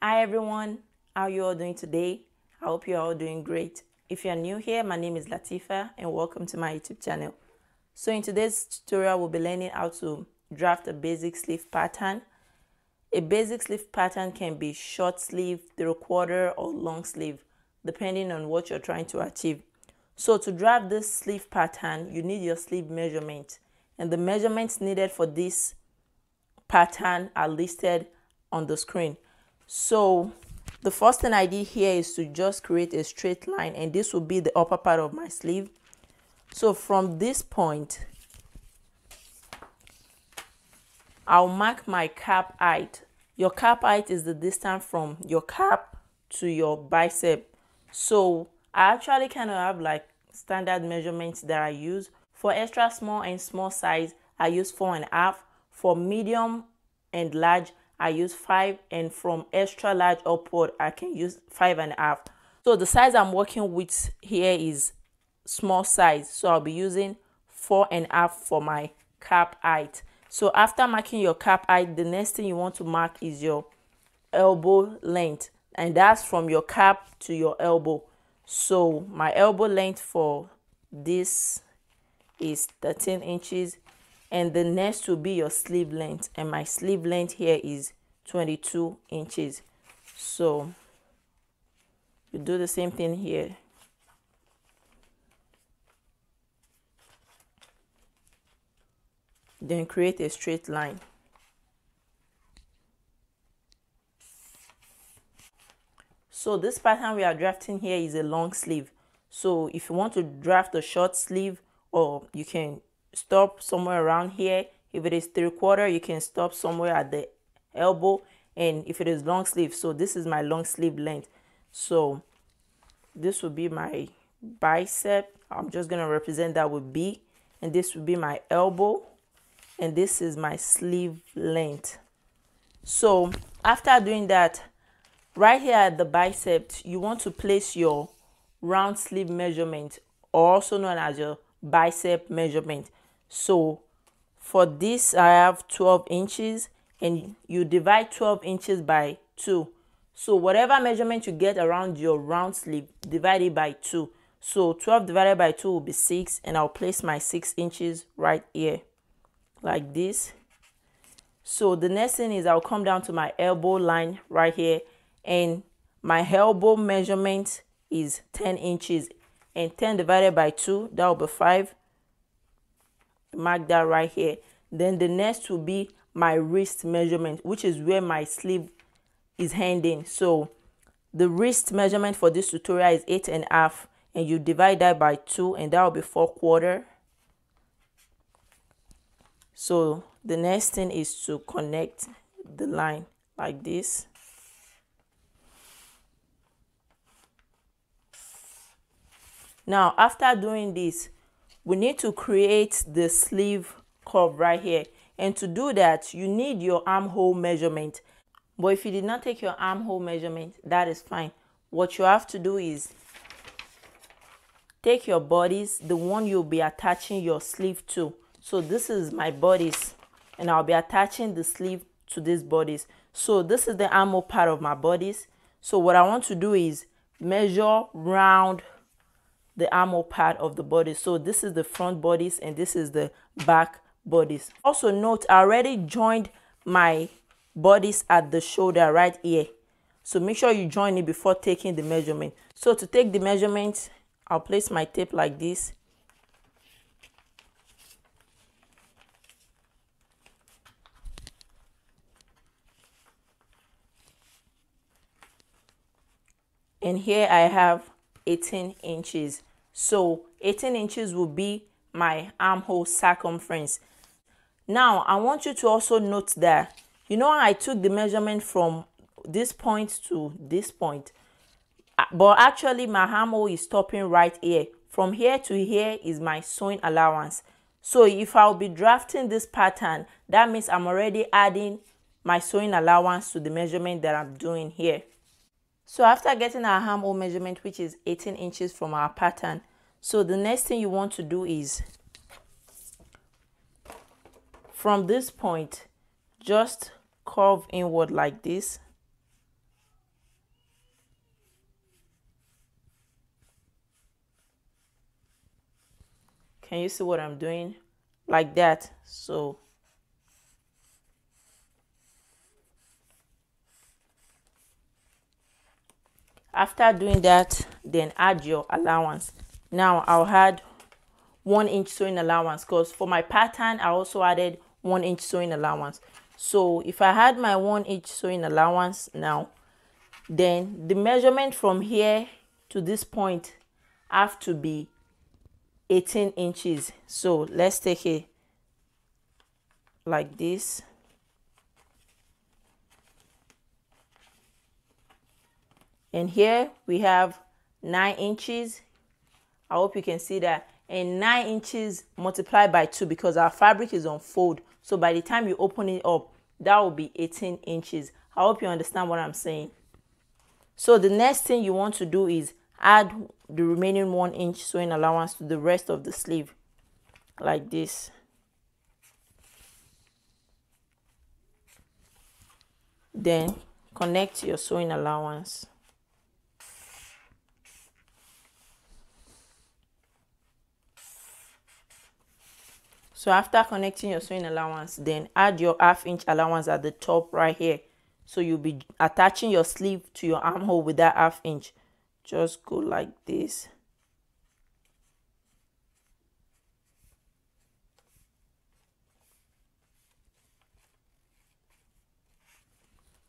Hi everyone, how you all doing today? I hope you're all doing great. If you're new here, my name is Latifa and welcome to my YouTube channel. So in today's tutorial, we'll be learning how to draft a basic sleeve pattern. A basic sleeve pattern can be short sleeve, 3/4 or long sleeve, depending on what you're trying to achieve. So to draft this sleeve pattern, you need your sleeve measurement, and the measurements needed for this pattern are listed on the screen. So the first thing I did here is to just create a straight line, and this will be the upper part of my sleeve. So from this point, I'll mark my cap height. Your cap height is the distance from your cap to your bicep. So I actually kind of have like standard measurements that I use. For extra small and small size, I use 4.5. For medium and large, I use 5, and from extra large upward, I can use 5.5. So the size I'm working with here is small size, so I'll be using 4.5 for my cap height. So after marking your cap height, the next thing you want to mark is your elbow length, and that's from your cap to your elbow. So my elbow length for this is 13 inches, and the next will be your sleeve length, and my sleeve length here is 22 inches. So you do the same thing here. Then create a straight line. So this pattern we are drafting here is a long sleeve. So if you want to draft a short sleeve, or you can stop somewhere around here. If it is 3/4, you can stop somewhere at the elbow. And if it is long sleeve, so this is my long sleeve length. So this will be my bicep. I'm just going to represent that with B. And this will be my elbow. And this is my sleeve length. So after doing that, right here at the bicep, you want to place your round sleeve measurement, also known as your bicep measurement. So for this, I have 12 inches, and you divide 12 inches by 2. So whatever measurement you get around your round sleeve, divide it by 2. So 12 divided by 2 will be 6, and I'll place my 6 inches right here like this. So the next thing is I'll come down to my elbow line right here, and my elbow measurement is 10 inches, and 10 divided by 2, that will be 5. Mark that right here. Then the next will be my wrist measurement, which is where my sleeve is ending. So the wrist measurement for this tutorial is 8.5, and you divide that by 2, and that will be 4/4. So the next thing is to connect the line like this. Now, after doing this, we need to create the sleeve curve right here. And to do that, you need your armhole measurement. But if you did not take your armhole measurement, that is fine. What you have to do is take your bodice, the one you'll be attaching your sleeve to. So this is my bodice, and I'll be attaching the sleeve to this bodice. So this is the armhole part of my bodice. So what I want to do is measure round the armhole part of the body. So this is the front bodice, and this is the back bodice. Also note, I already joined my bodice at the shoulder right here. So make sure you join it before taking the measurement. So to take the measurement, I'll place my tape like this. And here I have 18 inches. So 18 inches will be my armhole circumference. Now I want you to also note that, you know, I took the measurement from this point to this point, but actually my armhole is stopping right here. From here to here is my sewing allowance. So if I'll be drafting this pattern, that means I'm already adding my sewing allowance to the measurement that I'm doing here. So after getting our armhole measurement, which is 18 inches from our pattern, so the next thing you want to do is, from this point, just curve inward like this. Can you see what I'm doing? Like that. So after doing that, then add your allowance. Now I'll add 1 inch sewing allowance, because for my pattern I also added 1 inch sewing allowance. So if I had my 1 inch sewing allowance now, then the measurement from here to this point have to be 18 inches. So let's take it like this. And here we have 9 inches. I hope you can see that. And 9 inches multiplied by 2, because our fabric is on fold. So by the time you open it up, that will be 18 inches. I hope you understand what I'm saying. So the next thing you want to do is add the remaining 1 inch sewing allowance to the rest of the sleeve, like this. Then connect your sewing allowance. So after connecting your sewing allowance, then add your 1/2 inch allowance at the top right here. So you'll be attaching your sleeve to your armhole with that 1/2 inch. Just go like this.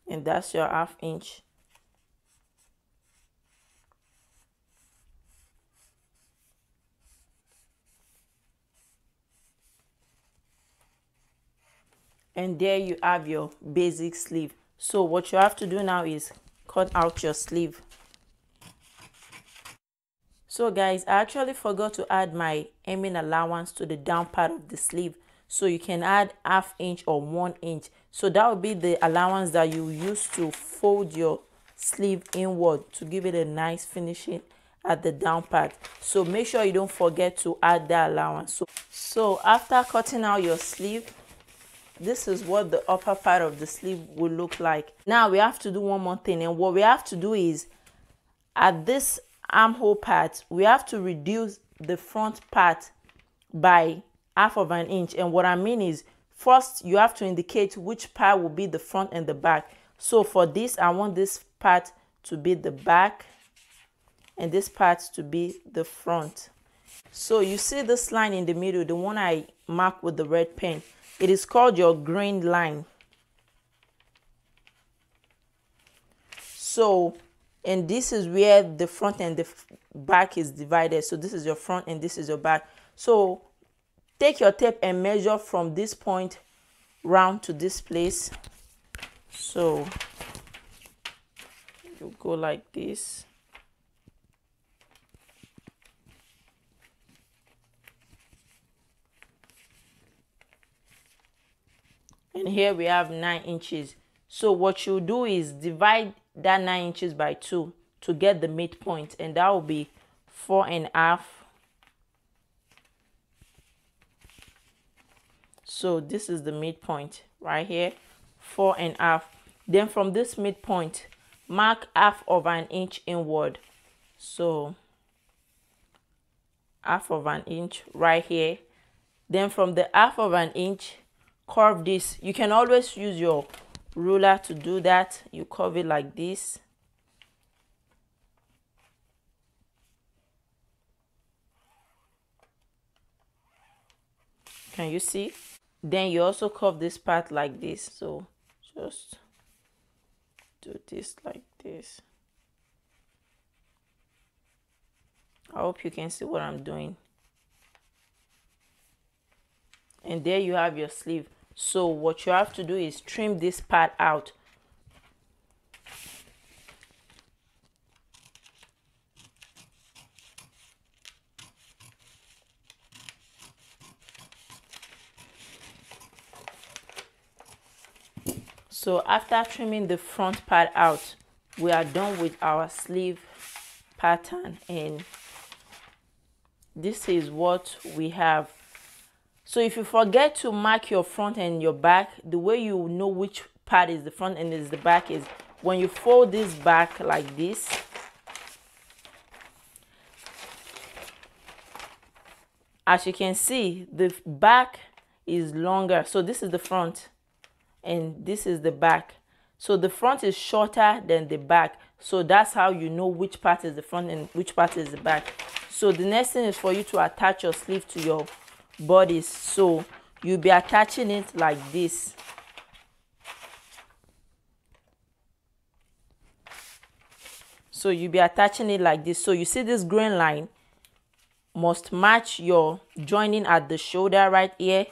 And that's your 1/2 inch. And there you have your basic sleeve. So what you have to do now is cut out your sleeve. So guys, I actually forgot to add my hemming allowance to the down part of the sleeve. So you can add 1/2 inch or 1 inch. So that will be the allowance that you use to fold your sleeve inward to give it a nice finishing at the down part. So make sure you don't forget to add that allowance. So after cutting out your sleeve, this is what the upper part of the sleeve will look like. Now we have to do one more thing, and what we have to do is at this armhole part, we have to reduce the front part by 1/2 inch. And what I mean is, first you have to indicate which part will be the front and the back. So for this, I want this part to be the back and this part to be the front. So you see this line in the middle, the one I marked with the red pen. It is called your grain line. So, and this is where the front and the back is divided. So this is your front and this is your back. So take your tape and measure from this point round to this place. So you go like this. And here we have 9 inches. So what you do is divide that 9 inches by 2 to get the midpoint, and that will be 4.5. So this is the midpoint right here, 4.5. Then from this midpoint, mark 1/2 inch inward. So 1/2 inch right here. Then from the 1/2 inch, curve this. You can always use your ruler to do that. You curve it like this. Can you see? Then you also curve this part like this. So just do this like this. I hope you can see what I'm doing. And there you have your sleeve. So what you have to do is trim this part out. So after trimming the front part out, we are done with our sleeve pattern, and this is what we have. So if you forget to mark your front and your back, the way you know which part is the front and is the back is when you fold this back like this. As you can see, the back is longer. So this is the front and this is the back. So the front is shorter than the back. So that's how you know which part is the front and which part is the back. So the next thing is for you to attach your sleeve to your bodice. So you'll be attaching it like this. So you'll be attaching it like this. So you see this green line must match your joining at the shoulder right here,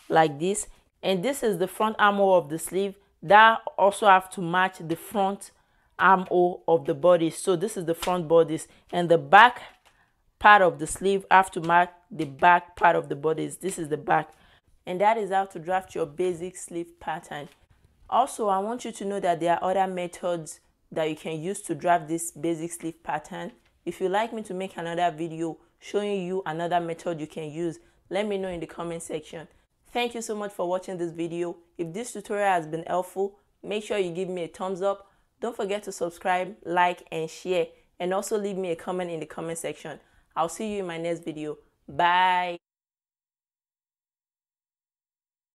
like this. And this is the front armhole of the sleeve. That also have to match the front armhole of the bodice. So this is the front bodice, and the back part of the sleeve have to match the back part of the bodice. This is the back. And that is how to draft your basic sleeve pattern. Also, I want you to know that there are other methods that you can use to draft this basic sleeve pattern. If you'd like me to make another video showing you another method you can use, let me know in the comment section. Thank you so much for watching this video. If this tutorial has been helpful, make sure you give me a thumbs up. Don't forget to subscribe, like, and share, and also leave me a comment in the comment section. I'll see you in my next video. Bye.